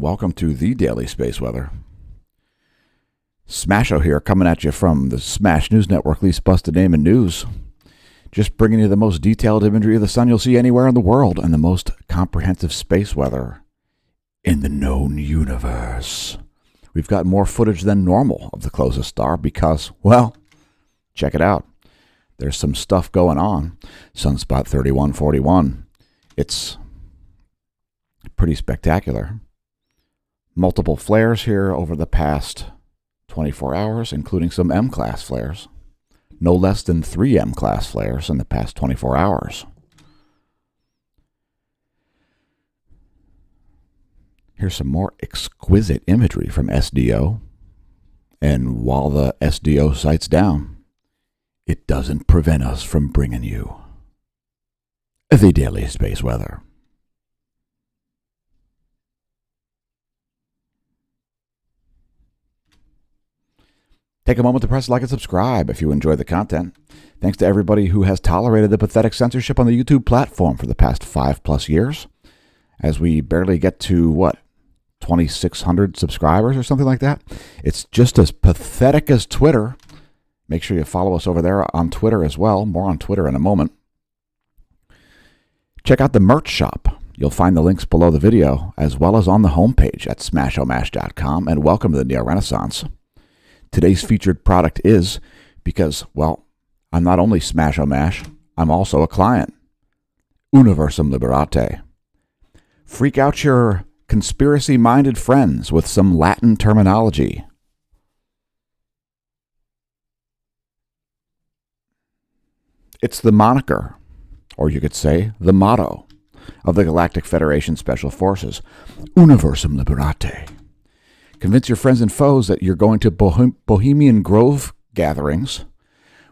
welcome to the Daily Space Weather. Smasho here, coming at you from the Smash News Network, least busted name in news. Just bringing you the most detailed imagery of the sun you'll see anywhere in the world and the most comprehensive space weather in the known universe. We've got more footage than normal of the closest star because, well, check it out. There's some stuff going on. Sunspot 3141. It's pretty spectacular. Multiple flares here over the past 24 hours, including some M-class flares. No less than 3 M-class flares in the past 24 hours. Here's some more exquisite imagery from SDO. And while the SDO sight's down, it doesn't prevent us from bringing you the Daily Space Weather. Take a moment to press like and subscribe if you enjoy the content. Thanks to everybody who has tolerated the pathetic censorship on the YouTube platform for the past 5+ years, as we barely get to, 2,600 subscribers or something like that. It's just as pathetic as Twitter. Make sure you follow us over there on Twitter as well. More on Twitter in a moment. Check out the merch shop. You'll find the links below the video, as well as on the homepage at smashomash.com, and welcome to the Neo Renaissance. Today's featured product is, because, well, I'm not only Smash-O-Mash, I'm also a client. Universum Liberate. Freak out your conspiracy-minded friends with some Latin terminology. It's the moniker, or you could say the motto, of the Galactic Federation Special Forces. Universum Liberate. Convince your friends and foes that you're going to Bohemian Grove gatherings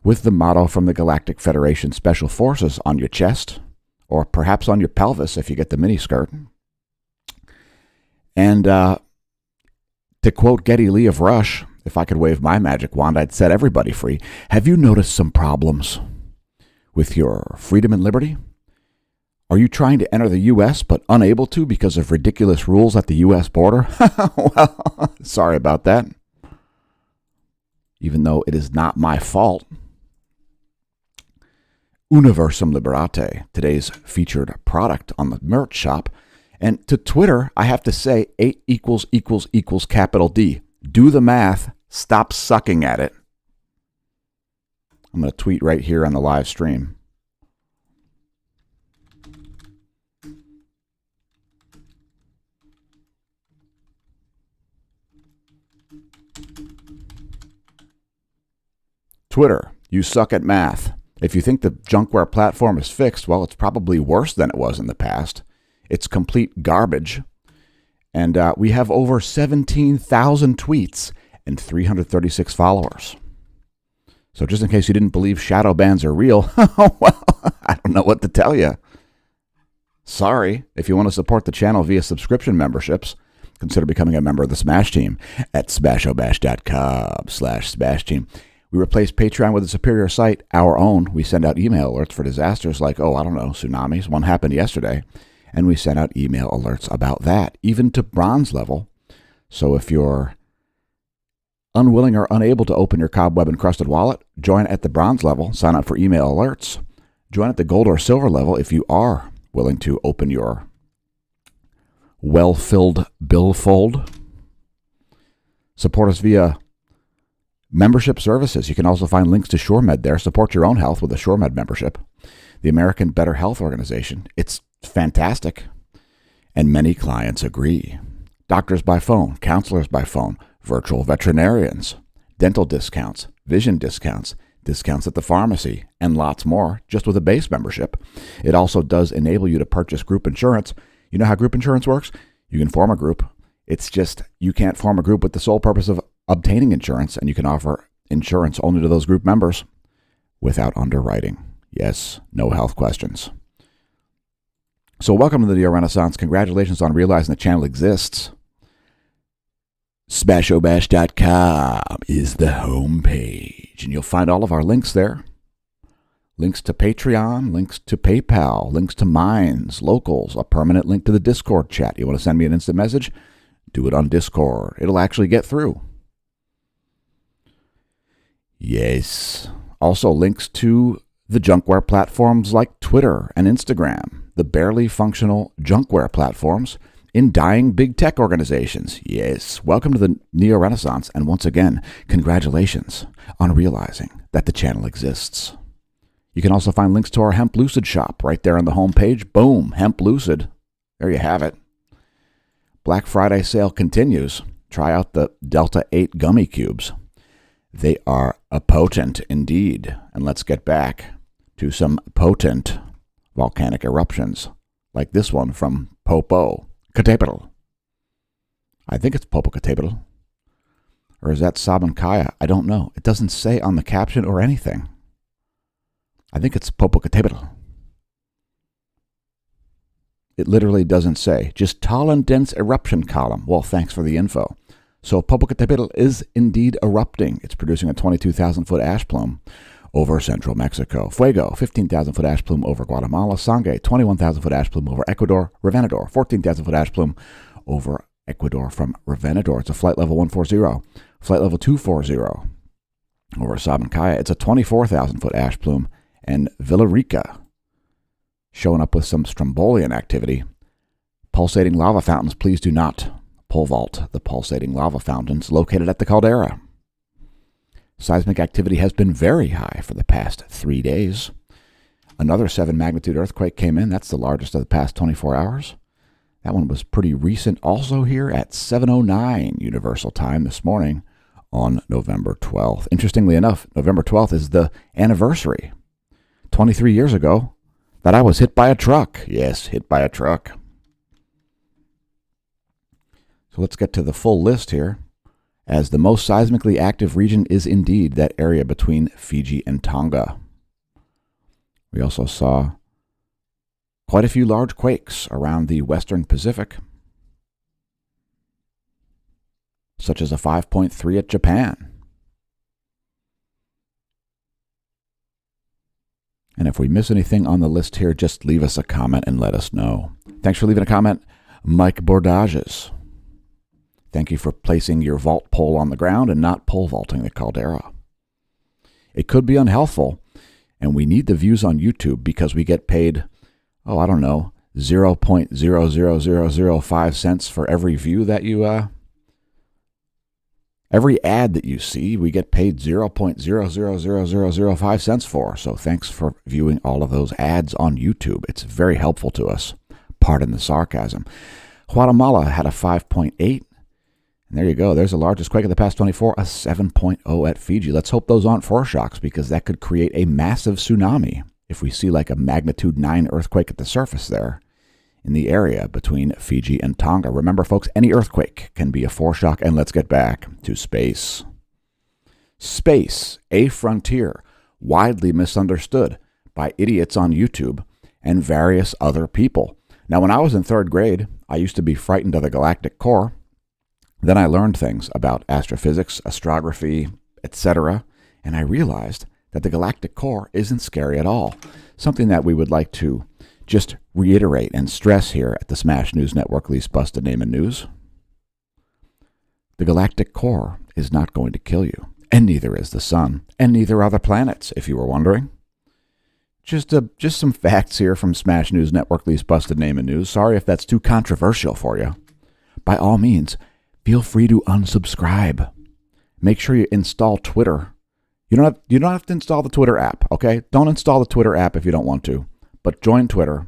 with the motto from the Galactic Federation Special Forces on your chest, or perhaps on your pelvis if you get the miniskirt. And to quote Geddy Lee of Rush, if I could wave my magic wand, I'd set everybody free. Have you noticed some problems with your freedom and liberty? Are you trying to enter the U.S. but unable to because of ridiculous rules at the U.S. border? Well, sorry about that. Even though it is not my fault. Universum Liberate, today's featured product on the merch shop. And to Twitter, I have to say 8 == capital D. Do the math. Stop sucking at it. I'm going to tweet right here on the live stream. Twitter, you suck at math. If you think the junkware platform is fixed, well, it's probably worse than it was in the past. It's complete garbage. And we have over 17,000 tweets and 336 followers. So just in case you didn't believe shadow bans are real, well, I don't know what to tell you. Sorry. If you want to support the channel via subscription memberships, consider becoming a member of the Smash Team at smashomash.com/Smash Team. We replaced Patreon with a superior site, our own. We send out email alerts for disasters like, tsunamis. One happened yesterday. And we send out email alerts about that, even to bronze level. So if you're unwilling or unable to open your cobweb-encrusted wallet, join at the bronze level. Sign up for email alerts. Join at the gold or silver level if you are willing to open your well-filled billfold. Support us via membership services. You can also find links to SureMed there. Support your own health with a SureMed membership. The American Better Health Organization. It's fantastic. And many clients agree. Doctors by phone, counselors by phone, virtual veterinarians, dental discounts, vision discounts, discounts at the pharmacy, and lots more just with a base membership. It also does enable you to purchase group insurance. You know how group insurance works? You can form a group. It's just you can't form a group with the sole purpose of obtaining insurance, and you can offer insurance only to those group members without underwriting. Yes, no health questions. So welcome to the Neo Renaissance. Congratulations on realizing the channel exists. Smashomash.com is the homepage, and you'll find all of our links there. Links to Patreon, links to PayPal, links to Minds, Locals, a permanent link to the Discord chat. You want to send me an instant message? Do it on Discord. It'll actually get through. Yes. Also links to the junkware platforms like Twitter and Instagram, the barely functional junkware platforms in dying big tech organizations. Yes. Welcome to the Neo-Renaissance, and once again, congratulations on realizing that the channel exists. You can also find links to our Hemp Lucid shop right there on the homepage. Boom, Hemp Lucid. There you have it. Black Friday sale continues. Try out the Delta 8 gummy cubes. They are a potent indeed. And let's get back to some potent volcanic eruptions, like this one from Popocatépetl. I think it's Popocatépetl. Or is that Sabancaya? I don't know. It doesn't say on the caption or anything. I think it's Popocatépetl. It literally doesn't say. Just tall and dense eruption column. Well, thanks for the info. So Popocatépetl is indeed erupting. It's producing a 22,000-foot ash plume over central Mexico. Fuego, 15,000-foot ash plume over Guatemala. Sangre, 21,000-foot ash plume over Ecuador. Revenador, 14,000-foot ash plume over Ecuador from Revenador. It's a flight level 140. Flight level 240 over Sabancaya. It's a 24,000-foot ash plume. And Villarrica, showing up with some strombolian activity. Pulsating lava fountains. Please do not pole vault the pulsating lava fountains located at the caldera. Seismic activity has been very high for the past 3 days. Another 7 magnitude earthquake came in. That's the largest of the past 24 hours. That one was pretty recent. Also here at 7:09 Universal Time this morning on November 12th. Interestingly enough, November 12th is the anniversary, 23 years ago, that I was hit by a truck. Yes, hit by a truck. So let's get to the full list here, as the most seismically active region is indeed that area between Fiji and Tonga. We also saw quite a few large quakes around the Western Pacific, such as a 5.3 at Japan. And if we miss anything on the list here, just leave us a comment and let us know. Thanks for leaving a comment, Mike Bordages. Thank you for placing your vault pole on the ground and not pole vaulting the caldera. It could be unhealthful, and we need the views on YouTube because we get paid, I don't know, 0.00005 cents for every view that you, every ad that you see, we get paid 0.00005 cents for. So thanks for viewing all of those ads on YouTube. It's very helpful to us. Pardon the sarcasm. Guatemala had a 5.8. And there you go. There's the largest quake of the past 24, a 7.0 at Fiji. Let's hope those aren't foreshocks, because that could create a massive tsunami if we see like a magnitude 9 earthquake at the surface there in the area between Fiji and Tonga. Remember, folks, any earthquake can be a foreshock. And let's get back to space. Space, a frontier, widely misunderstood by idiots on YouTube and various other people. Now, when I was in 3rd grade, I used to be frightened of the galactic core. Then I learned things about astrophysics, astrography, etc., and I realized that the galactic core isn't scary at all. Something that we would like to just reiterate and stress here at the Smash News Network, least busted name in news. The galactic core is not going to kill you, and neither is the sun, and neither are the planets, if you were wondering. Just some facts here from Smash News Network, least busted name in news. Sorry if that's too controversial for you. By all means, feel free to unsubscribe. Make sure you install Twitter. You don't have to install the Twitter app, okay? Don't install the Twitter app if you don't want to. But join Twitter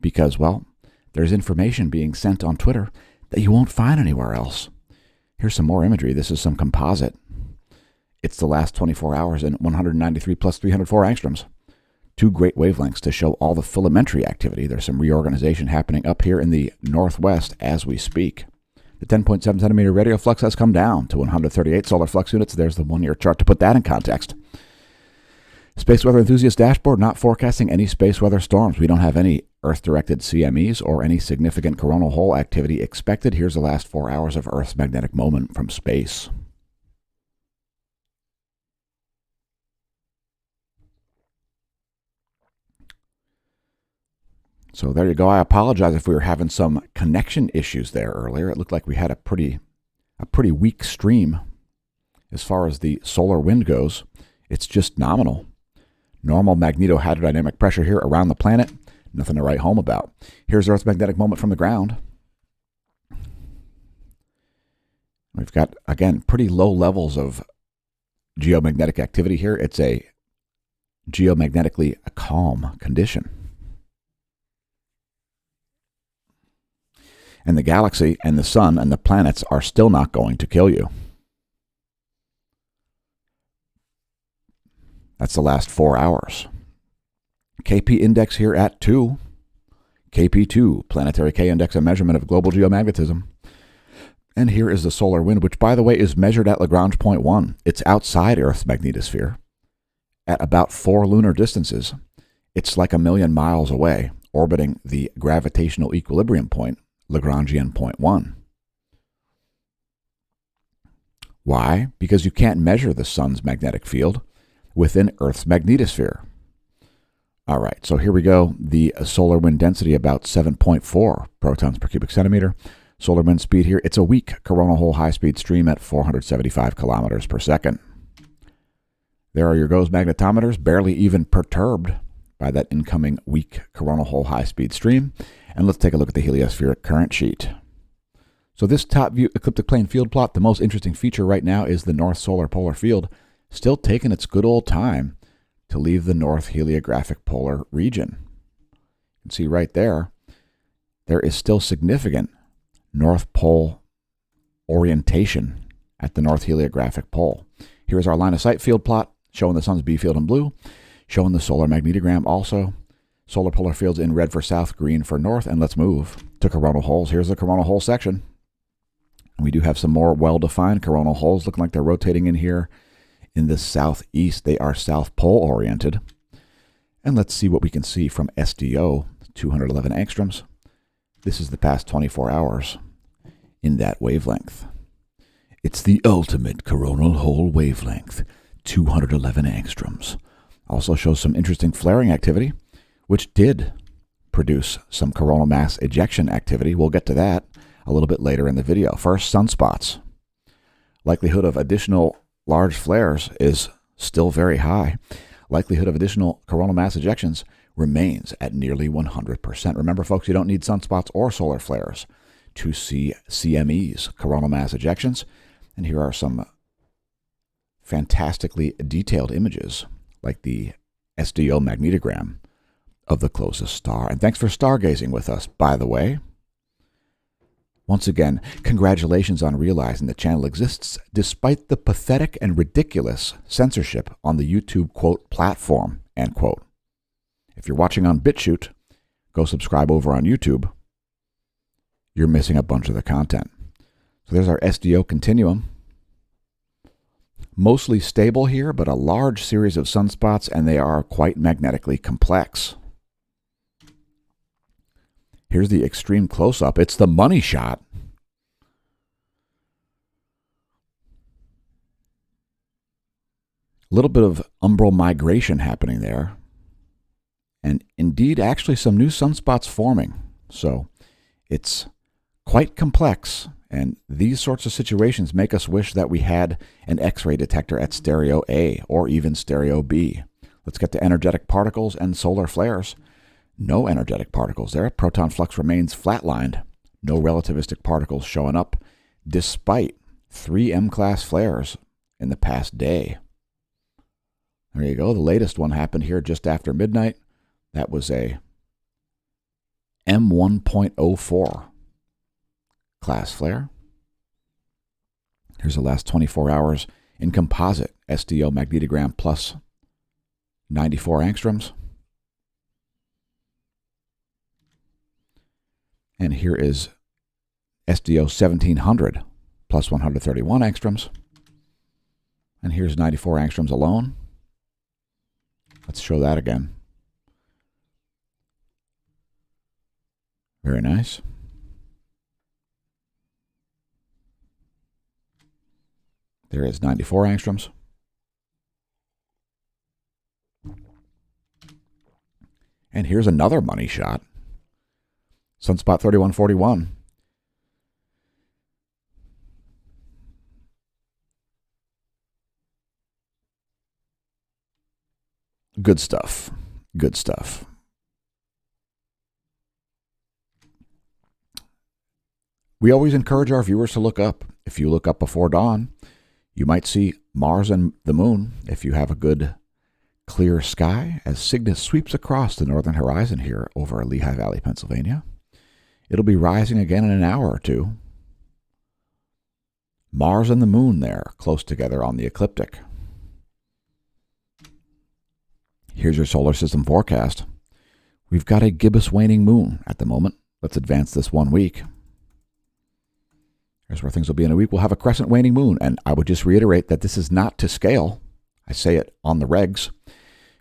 because, well, there's information being sent on Twitter that you won't find anywhere else. Here's some more imagery. This is some composite. It's the last 24 hours in 193 plus 304 angstroms. 2 great wavelengths to show all the filamentary activity. There's some reorganization happening up here in the northwest as we speak. The 10.7 centimeter radial flux has come down to 138 solar flux units. There's the 1-year chart to put that in context. Space Weather Enthusiast dashboard, not forecasting any space weather storms. We don't have any Earth-directed CMEs or any significant coronal hole activity expected. Here's the last 4 hours of Earth's magnetic moment from space. So there you go. I apologize if we were having some connection issues there earlier. It looked like we had a pretty weak stream as far as the solar wind goes. It's just nominal. Normal magnetohydrodynamic pressure here around the planet. Nothing to write home about. Here's Earth's magnetic moment from the ground. We've got, again, pretty low levels of geomagnetic activity here. It's a geomagnetically calm condition. And the galaxy and the sun and the planets are still not going to kill you. That's the last 4 hours. KP index here at 2. KP2, planetary K index, a measurement of global geomagnetism. And here is the solar wind, which, by the way, is measured at Lagrange point 1. It's outside Earth's magnetosphere at about 4 lunar distances. It's like 1 million miles away, orbiting the gravitational equilibrium point, Lagrangian point 1. Why? Because you can't measure the sun's magnetic field within Earth's magnetosphere. All right, so here we go. The solar wind density about 7.4 protons per cubic centimeter. Solar wind speed here, it's a weak coronal hole high-speed stream at 475 kilometers per second. There are your GOES magnetometers, barely even perturbed by that incoming weak coronal hole high-speed stream. And let's take a look at the heliospheric current sheet. So this top view ecliptic plane field plot, the most interesting feature right now is the north solar polar field, still taking its good old time to leave the north heliographic polar region. You can see right there, there is still significant North Pole orientation at the north heliographic pole. Here's our line of sight field plot showing the sun's B field in blue, showing the solar magnetogram also. Solar polar fields in red for south, green for north, and let's move to coronal holes. Here's the coronal hole section. We do have some more well-defined coronal holes looking like they're rotating in here in the southeast. They are south pole oriented. And let's see what we can see from SDO, 211 angstroms. This is the past 24 hours in that wavelength. It's the ultimate coronal hole wavelength, 211 angstroms. Also shows some interesting flaring activity, which did produce some coronal mass ejection activity. We'll get to that a little bit later in the video. First, sunspots. Likelihood of additional large flares is still very high. Likelihood of additional coronal mass ejections remains at nearly 100%. Remember, folks, you don't need sunspots or solar flares to see CMEs, coronal mass ejections. And here are some fantastically detailed images, like the SDO magnetogram of the closest star. And thanks for stargazing with us, by the way. Once again, congratulations on realizing the channel exists despite the pathetic and ridiculous censorship on the YouTube, quote, platform, end quote. If you're watching on BitChute, go subscribe over on YouTube. You're missing a bunch of the content. So there's our SDO continuum. Mostly stable here, but a large series of sunspots, and they are quite magnetically complex. Here's the extreme close-up. It's the money shot. A little bit of umbral migration happening there. And indeed, actually some new sunspots forming. So it's quite complex. And these sorts of situations make us wish that we had an X-ray detector at stereo A or even stereo B. Let's get to energetic particles and solar flares. No energetic particles there. Proton flux remains flatlined. No relativistic particles showing up, despite 3 M-class flares in the past day. There you go. The latest one happened here just after midnight. That was a M1.04 class flare. Here's the last 24 hours in composite SDO magnetogram plus 94 angstroms. And here is SDO 1700 plus 131 angstroms. And here's 94 angstroms alone. Let's show that again. Very nice. There is 94 angstroms. And here's another money shot. Sunspot 3141. Good stuff. Good stuff. We always encourage our viewers to look up. If you look up before dawn, you might see Mars and the moon if you have a good clear sky as Cygnus sweeps across the northern horizon here over Lehigh Valley, Pennsylvania. It'll be rising again in an hour or two. Mars and the moon there, close together on the ecliptic. Here's your solar system forecast. We've got a gibbous waning moon at the moment. Let's advance this 1 week. Here's where things will be in a week. We'll have a crescent waning moon, and I would just reiterate that this is not to scale. I say it on the regs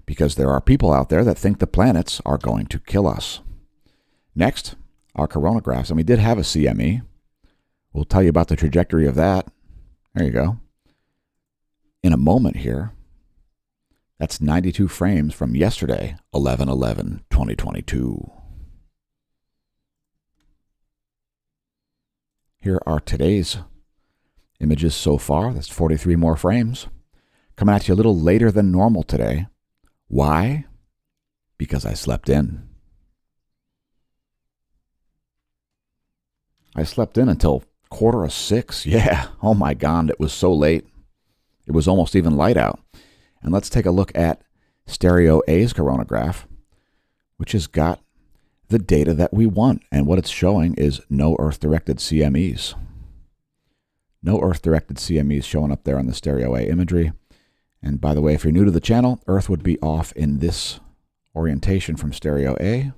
because there are people out there that think the planets are going to kill us. Next, our coronagraphs, and we did have a CME. We'll tell you about the trajectory of that. There you go. In a moment here. That's 92 frames from yesterday, 11/11/2022. Here are today's images so far. That's 43 more frames. Coming at you a little later than normal today. Why? Because I slept in. I slept in until 5:45. Yeah, oh my God, it was so late. It was almost even light out. And let's take a look at Stereo A's coronagraph, which has got the data that we want. And what it's showing is no Earth-directed CMEs. No Earth-directed CMEs showing up there on the Stereo A imagery. And by the way, if you're new to the channel, Earth would be off in this orientation from Stereo A.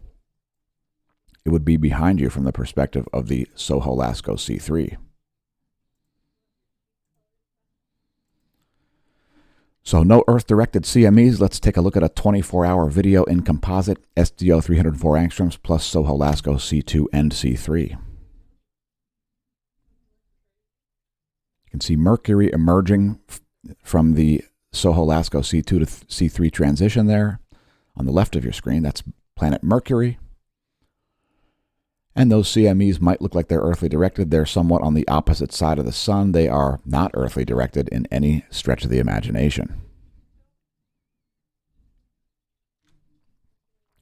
It would be behind you from the perspective of the Soho Lasco C3. So no Earth-directed CMEs. Let's take a look at a 24-hour video in composite, SDO 304 angstroms plus Soho Lasco C2 and C3. You can see Mercury emerging from the Soho Lasco C2 to C3 transition there on the left of your screen. That's planet Mercury. And those CMEs might look like they're earthly directed. They're somewhat on the opposite side of the sun. They are not earthly directed in any stretch of the imagination.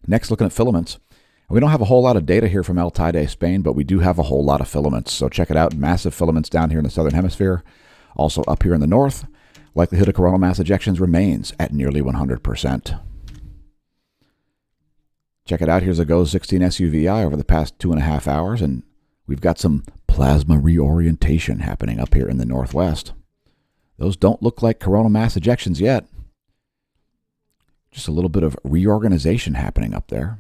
Next, looking at filaments. We don't have a whole lot of data here from El Teide, Spain, but we do have a whole lot of filaments. So check it out. Massive filaments down here in the southern hemisphere. Also up here in the north, likelihood of coronal mass ejections remains at nearly 100%. Check it out. Here's a GOES 16 SUVI over the past 2.5 hours, and we've got some plasma reorientation happening up here in the northwest. Those don't look like coronal mass ejections yet. Just a little bit of reorganization happening up there.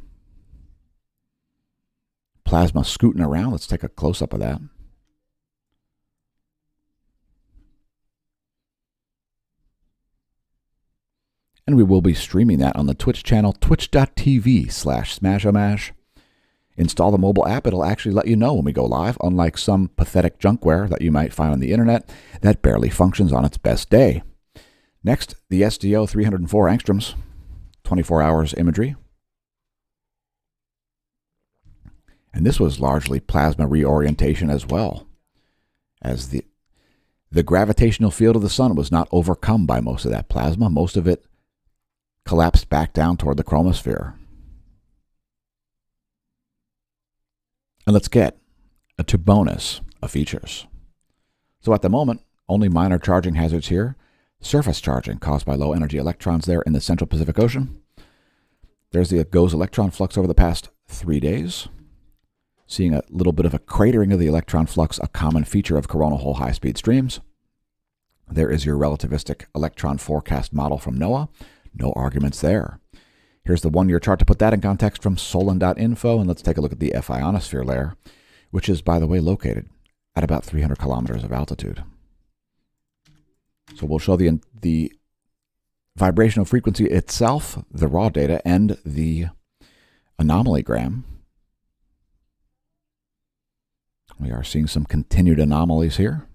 Plasma scooting around. Let's take a close-up of that. And we will be streaming that on the Twitch channel, twitch.tv/smashomash. Install the mobile app. It'll actually let you know when we go live, unlike some pathetic junkware that you might find on the internet that barely functions on its best day. Next, the SDO 304 angstroms, 24 hours imagery. And this was largely plasma reorientation as well, as the gravitational field of the sun was not overcome by most of that plasma. Most of it collapsed back down toward the chromosphere. And let's get to bonus of features. So at the moment, only minor charging hazards here. Surface charging caused by low energy electrons there in the central Pacific Ocean. There's the GOES electron flux over the past 3 days. Seeing a little bit of a cratering of the electron flux, a common feature of coronal hole high-speed streams. There is your relativistic electron forecast model from NOAA. No arguments there. Here's the 1-year chart to put that in context from Solon.info, and let's take a look at the F ionosphere layer, which is, by the way, located at about 300 kilometers of altitude. So we'll show the vibrational frequency itself, the raw data, and the anomalygram. We are seeing some continued anomalies here.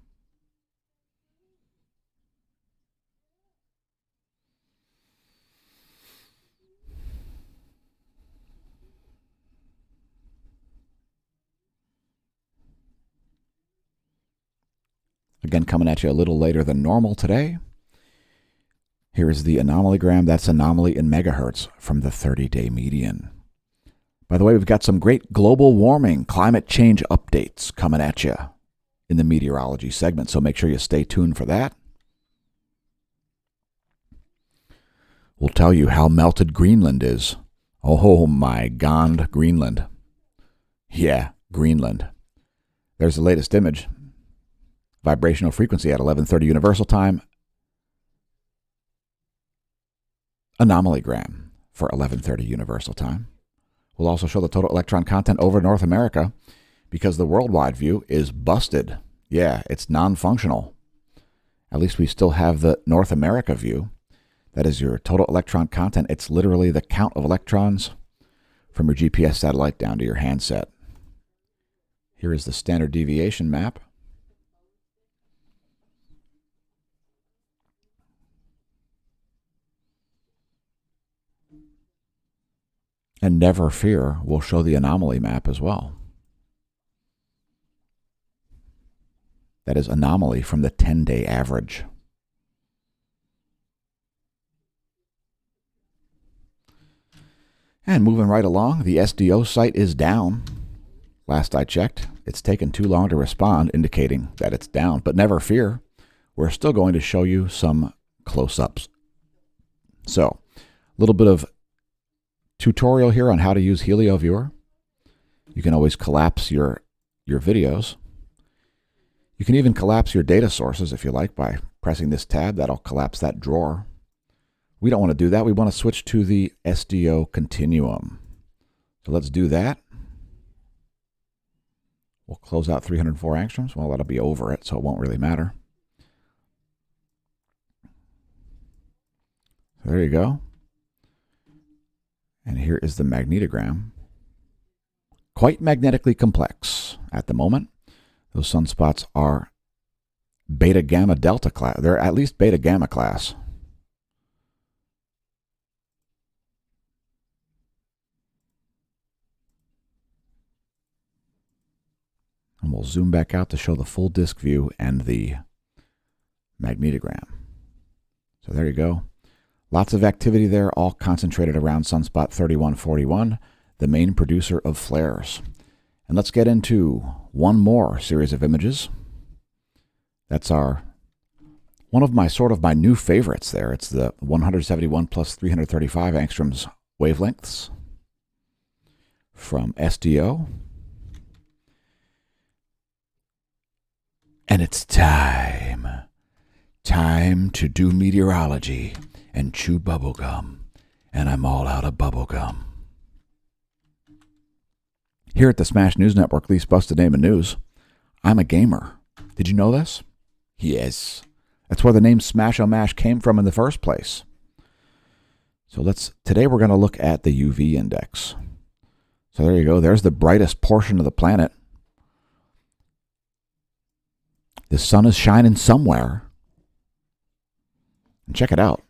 Again, coming at you a little later than normal today. Here is the anomalygram. That's anomaly in megahertz from the 30-day median. By the way, we've got some great global warming, climate change updates coming at you in the meteorology segment, so make sure you stay tuned for that. We'll tell you how melted Greenland is. Oh my God, Greenland. Yeah, Greenland. There's the latest image. Vibrational frequency at 11:30 Universal Time. Anomalygram for 11:30 Universal Time. We'll also show the total electron content over North America because the worldwide view is busted. Yeah, it's non-functional. At least we still have the North America view. That is your total electron content. It's literally the count of electrons from your GPS satellite down to your handset. Here is the standard deviation map. And never fear, we'll show the anomaly map as well. That is anomaly from the 10-day average. And moving right along, the SDO site is down. Last I checked, it's taken too long to respond, indicating that it's down. But never fear, we're still going to show you some close-ups. So, a little bit of tutorial here on how to use HelioViewer. You can always collapse your videos. You can even collapse your data sources if you like by pressing this tab. That'll collapse that drawer. We don't want to do that. We want to switch to the SDO continuum. So let's do that. We'll close out 304 angstroms. Well, that'll be over it, so it won't really matter. There you go. And here is the magnetogram. Quite magnetically complex at the moment. Those sunspots are beta gamma delta class. They're at least beta gamma class. And we'll zoom back out to show the full disk view and the magnetogram. So there you go. Lots of activity there, all concentrated around sunspot 3141, the main producer of flares. And let's get into one more series of images. That's one of my new favorites there. It's the 171 plus 335 angstroms wavelengths from SDO. And it's time to do meteorology and chew bubblegum. And I'm all out of bubblegum. Here at the Smash News Network, least busted name in news, I'm a gamer. Did you know this? Yes. That's where the name Smash-O-Mash came from in the first place. So today we're going to look at the UV index. So there you go. There's the brightest portion of the planet. The sun is shining somewhere. And check it out.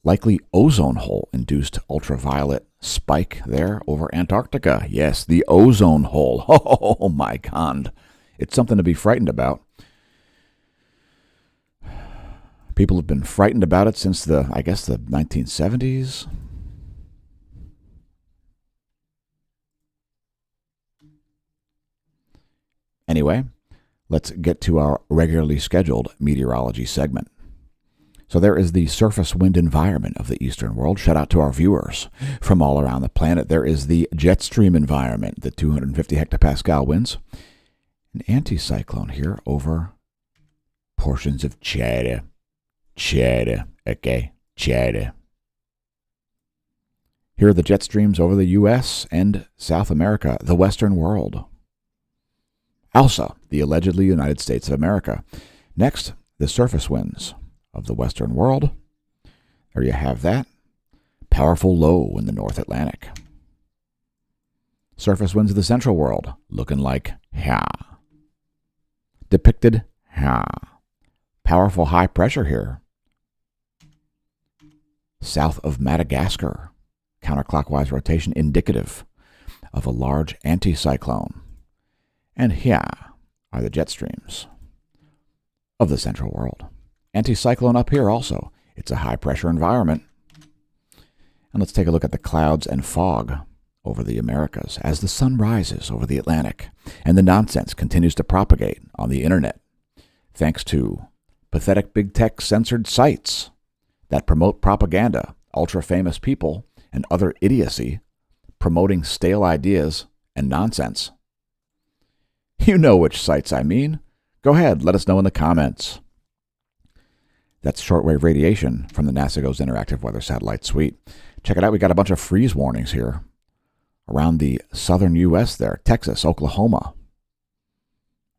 Likely ozone hole induced ultraviolet spike there over Antarctica. Yes, the ozone hole. Oh my God. It's something to be frightened about. People have been frightened about it since the 1970s. Anyway, let's get to our regularly scheduled meteorology segment. So there is the surface wind environment of the eastern world. Shout out to our viewers from all around the planet. There is the jet stream environment, the 250 hectopascal winds. An anticyclone here over portions of China. Okay, China. Here are the jet streams over the U.S. and South America, the Western world. Also, the allegedly United States of America. Next, the surface winds of the Western world. There you have that. Powerful low in the North Atlantic. Surface winds of the Central world, looking like depicted powerful high pressure here. South of Madagascar, counterclockwise rotation indicative of a large anticyclone. And here are the jet streams. of the central world. Anticyclone up here also. It's a high-pressure environment. And let's take a look at the clouds and fog over the Americas as the sun rises over the Atlantic and the nonsense continues to propagate on the internet, thanks to pathetic big tech censored sites that promote propaganda, ultra-famous people, and other idiocy promoting stale ideas and nonsense. You know which sites I mean. Go ahead, let us know in the comments. That's shortwave radiation from the NASA GOES Interactive Weather Satellite Suite. Check it out. We got a bunch of freeze warnings here around the southern U.S. there. Texas, Oklahoma.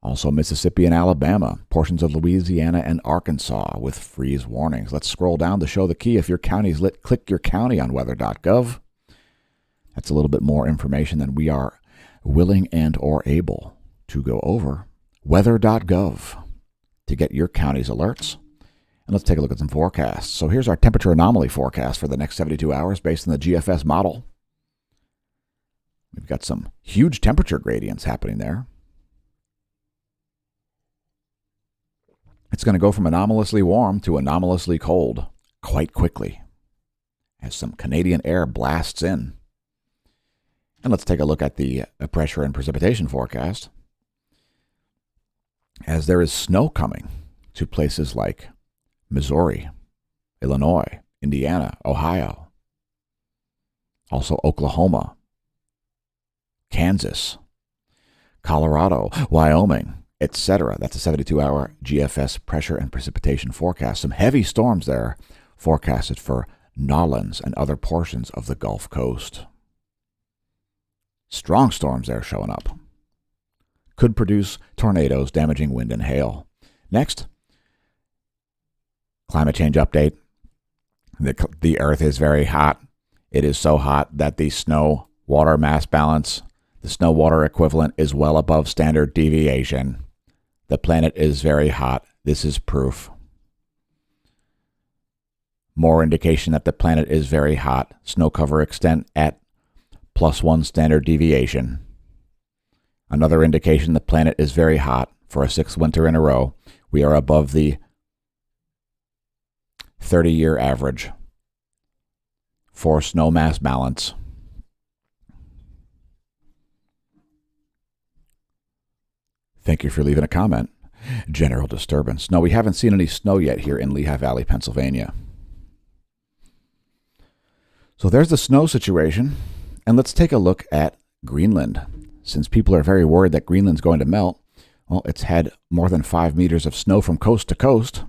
Also Mississippi and Alabama. Portions of Louisiana and Arkansas with freeze warnings. Let's scroll down to show the key. If your county's lit, click your county on weather.gov. That's a little bit more information than we are willing and or able to go over. Weather.gov to get your county's alerts. And let's take a look at some forecasts. So here's our temperature anomaly forecast for the next 72 hours based on the GFS model. We've got some huge temperature gradients happening there. It's going to go from anomalously warm to anomalously cold quite quickly as some Canadian air blasts in. And let's take a look at the pressure and precipitation forecast. As there is snow coming to places like Missouri, Illinois, Indiana, Ohio, also Oklahoma, Kansas, Colorado, Wyoming, etc. That's a 72-hour GFS pressure and precipitation forecast. Some heavy storms there forecasted for Nolens and other portions of the Gulf Coast. Strong storms there showing up. Could produce tornadoes, damaging wind and hail. Next, climate change update. The Earth is very hot. It is so hot that the snow-water mass balance, the snow-water equivalent, is well above standard deviation. The planet is very hot. This is proof. More indication that the planet is very hot. Snow cover extent at +1 standard deviation. Another indication the planet is very hot for a 6th winter in a row. We are above the 30-year average for snow mass balance. Thank you for leaving a comment. General disturbance. No, we haven't seen any snow yet here in Lehigh Valley, Pennsylvania. So there's the snow situation. And let's take a look at Greenland. Since people are very worried that Greenland's going to melt, well, it's had more than 5 meters of snow from coast to coast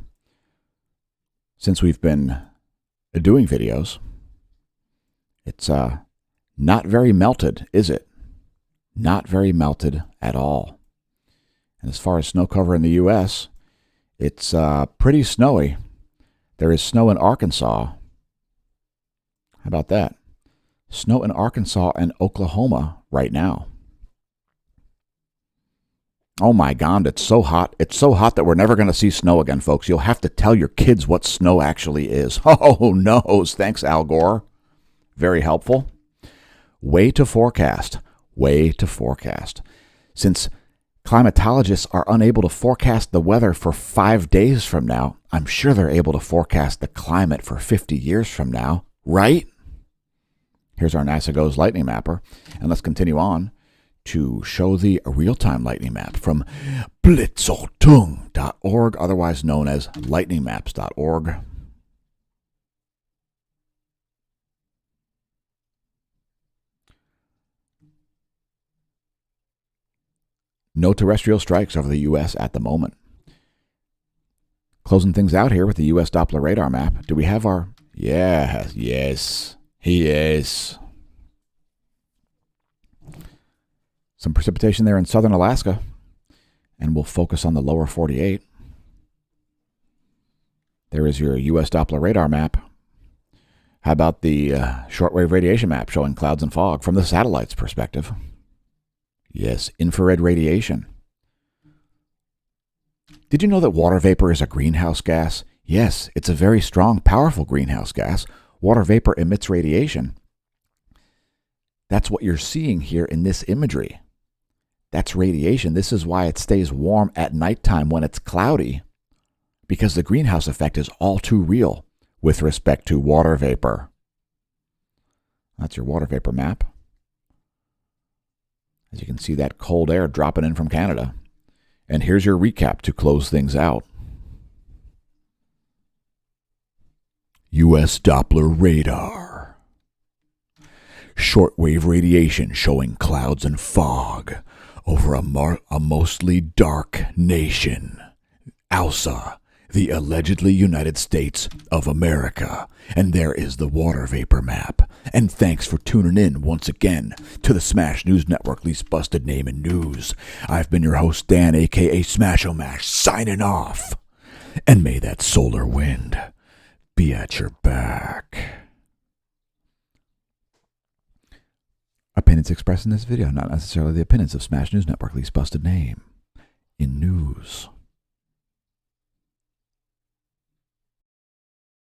since we've been doing videos. It's not very melted, is it? Not very melted at all. And as far as snow cover in the U.S., it's pretty snowy. There is snow in Arkansas. How about that? Snow in Arkansas and Oklahoma right now. Oh my God, it's so hot. It's so hot that we're never going to see snow again, folks. You'll have to tell your kids what snow actually is. Oh, noes. Thanks, Al Gore. Very helpful. Way to forecast. Way to forecast. Since climatologists are unable to forecast the weather for 5 days from now, I'm sure they're able to forecast the climate for 50 years from now, right? Here's our NASA GOES lightning mapper, and let's continue on to show the real-time lightning map from blitzoltung.org, otherwise known as lightningmaps.org. No terrestrial strikes over the U.S. at the moment. Closing things out here with the U.S. Doppler radar map. Do we have our... Yes. He is. Some precipitation there in southern Alaska, and we'll focus on the lower 48. There is your U.S. Doppler radar map. How about the shortwave radiation map showing clouds and fog from the satellite's perspective? Yes, infrared radiation. Did you know that water vapor is a greenhouse gas? Yes, it's a very strong, powerful greenhouse gas. Water vapor emits radiation. That's what you're seeing here in this imagery. That's radiation. This is why it stays warm at nighttime when it's cloudy because the greenhouse effect is all too real with respect to water vapor. That's your water vapor map. As you can see, that cold air dropping in from Canada. And here's your recap to close things out. U.S. Doppler radar. Shortwave radiation showing clouds and fog over a mostly dark nation. ALSA, the allegedly United States of America. And there is the water vapor map. And thanks for tuning in once again to the Smash News Network, least busted name in news. I've been your host, Dan, a.k.a. Smash-O-Mash, signing off. And may that solar wind be at your back. Opinions expressed in this video, not necessarily the opinions of Smash News Network, least busted name in news.